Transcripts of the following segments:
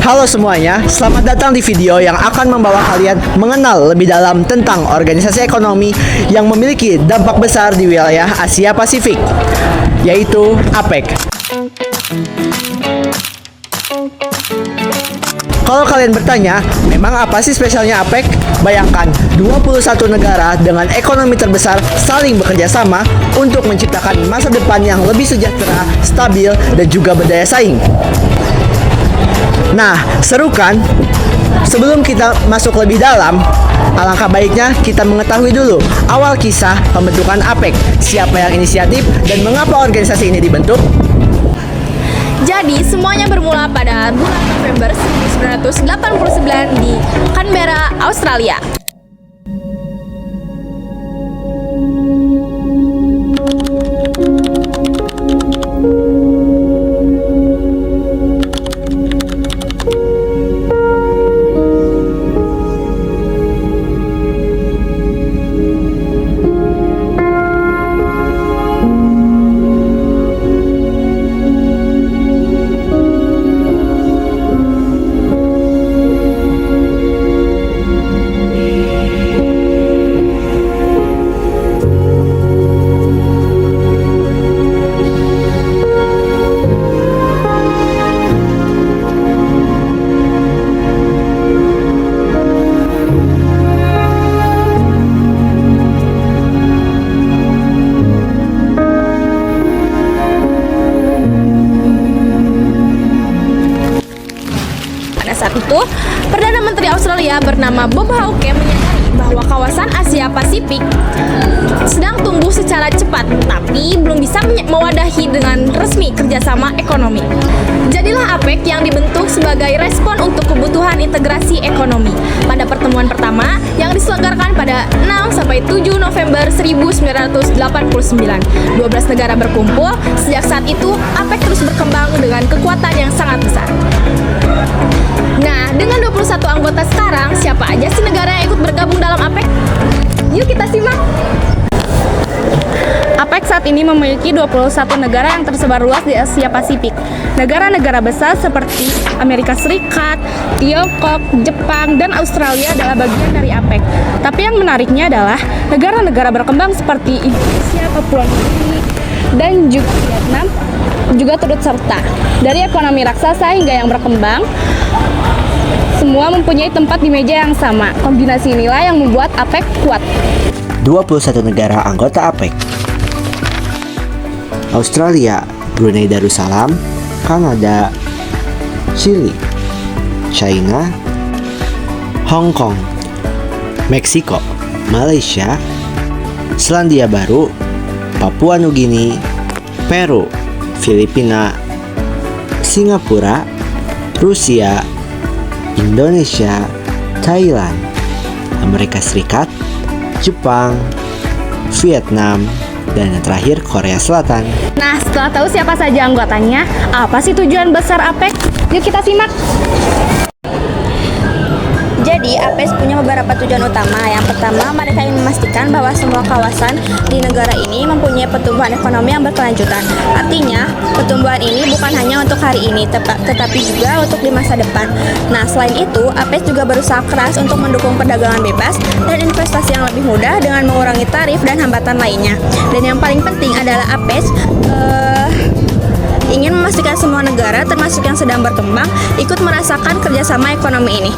Halo semuanya, selamat datang di video yang akan membawa kalian mengenal lebih dalam tentang organisasi ekonomi yang memiliki dampak besar di wilayah Asia Pasifik, yaitu APEC. Kalau kalian bertanya, memang apa sih spesialnya APEC? Bayangkan, 21 negara dengan ekonomi terbesar saling bekerja sama untuk menciptakan masa depan yang lebih sejahtera, stabil, dan juga berdaya saing. Nah, seru kan? Sebelum kita masuk lebih dalam, alangkah baiknya kita mengetahui dulu awal kisah pembentukan APEC, siapa yang inisiatif, dan mengapa organisasi ini dibentuk. Jadi, semuanya bermula pada bulan November 1989 di Canberra, Australia. Saat itu, Perdana Menteri Australia bernama Bob Hawke menyadari bahwa kawasan Asia Pasifik sedang tumbuh secara cepat, tapi belum bisa mewadahi dengan resmi kerjasama ekonomi. Jadilah APEC yang dibentuk sebagai respon untuk kebutuhan integrasi ekonomi. Pada pertemuan pertama yang diselenggarakan pada 6-7 November 1989, 12 negara berkumpul. Sejak saat itu, APEC terus berkembang dengan kekuatan yang sangat besar. Nah, dengan 21 anggota sekarang, siapa aja sih negara yang ikut bergabung dalam APEC? Yuk kita simak. APEC saat ini memiliki 21 negara yang tersebar luas di Asia Pasifik. Negara-negara besar seperti Amerika Serikat, Tiongkok, Jepang, dan Australia adalah bagian dari APEC. Tapi yang menariknya adalah negara-negara berkembang seperti Indonesia, Papua Nugini, dan juga Vietnam juga turut serta. Dari ekonomi raksasa hingga yang berkembang, semua mempunyai tempat di meja yang sama. Kombinasi inilah yang membuat APEC kuat. 21 negara anggota APEC: Australia, Brunei Darussalam, Kanada, Chili, China, Hong Kong, Meksiko, Malaysia, Selandia Baru, Papua Nugini, Peru, Filipina, Singapura, Rusia, Indonesia, Thailand, Amerika Serikat, Jepang, Vietnam, dan yang terakhir Korea Selatan. Nah, setelah tahu siapa saja anggotanya, apa sih tujuan besar APEC? Yuk kita simak. Jadi, APEC punya beberapa tujuan utama. Yang pertama, mereka ingin memastikan bahwa semua kawasan di negara ini mempunyai pertumbuhan ekonomi yang berkelanjutan. Artinya, pertumbuhan ini bukan hanya untuk hari ini, tetapi juga untuk di masa depan. Nah, selain itu, APEC juga berusaha keras untuk mendukung perdagangan bebas dan investasi yang lebih mudah dengan mengurangi tarif dan hambatan lainnya. Dan yang paling penting adalah APEC ingin memastikan semua negara, termasuk yang sedang berkembang, ikut merasakan kerjasama ekonomi ini.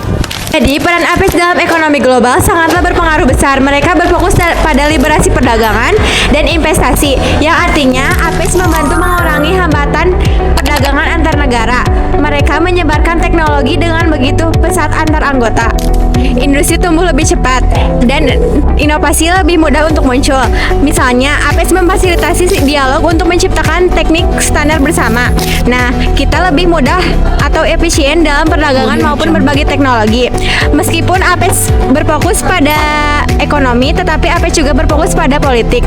Jadi, peran APEC dalam ekonomi global sangatlah berpengaruh besar. Mereka berfokus pada liberasi perdagangan dan investasi, yang artinya APEC membantu mengurangi hambatan perdagangan antar negara. Mereka menyebarkan teknologi dengan begitu pesat antar anggota. Industri tumbuh lebih cepat dan inovasi lebih mudah untuk muncul. Misalnya, APEC memfasilitasi dialog untuk menciptakan teknik standar bersama. Nah, kita lebih mudah atau efisien dalam perdagangan maupun berbagi teknologi. Meskipun APEC berfokus pada ekonomi, tetapi APEC juga berfokus pada politik.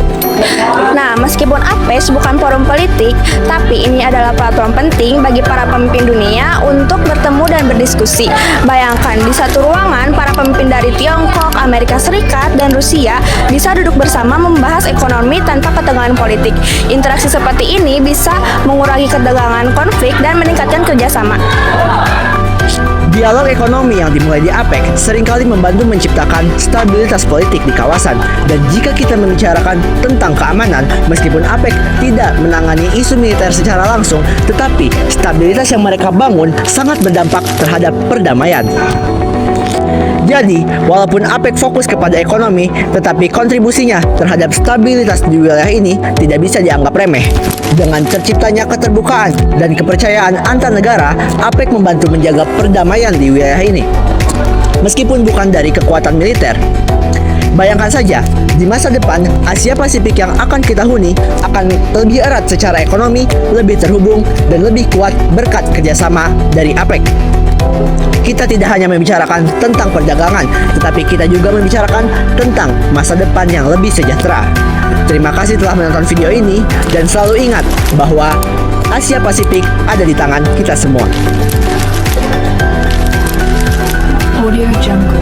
Nah, meskipun APEC bukan forum politik, tapi ini adalah platform penting bagi para pemimpin dunia untuk bertemu dan berdiskusi. Bayangkan, di satu ruangan, para pemimpin dari Tiongkok, Amerika Serikat, dan Rusia bisa duduk bersama membahas ekonomi tanpa ketegangan politik. Interaksi seperti ini bisa mengurangi ketegangan konflik dan meningkatkan kerjasama. Dialog ekonomi yang dimulai di APEC seringkali membantu menciptakan stabilitas politik di kawasan. Dan jika kita membicarakan tentang keamanan, meskipun APEC tidak menangani isu militer secara langsung, tetapi stabilitas yang mereka bangun sangat berdampak terhadap perdamaian. Jadi, walaupun APEC fokus kepada ekonomi, tetapi kontribusinya terhadap stabilitas di wilayah ini tidak bisa dianggap remeh. Dengan terciptanya keterbukaan dan kepercayaan antar negara, APEC membantu menjaga perdamaian di wilayah ini. Meskipun bukan dari kekuatan militer. Bayangkan saja, di masa depan, Asia Pasifik yang akan kita huni akan lebih erat secara ekonomi, lebih terhubung, dan lebih kuat berkat kerjasama dari APEC. Kita tidak hanya membicarakan tentang perdagangan, tetapi kita juga membicarakan tentang masa depan yang lebih sejahtera. Terima kasih telah menonton video ini, dan selalu ingat bahwa Asia Pasifik ada di tangan kita semua. Audio Jungle.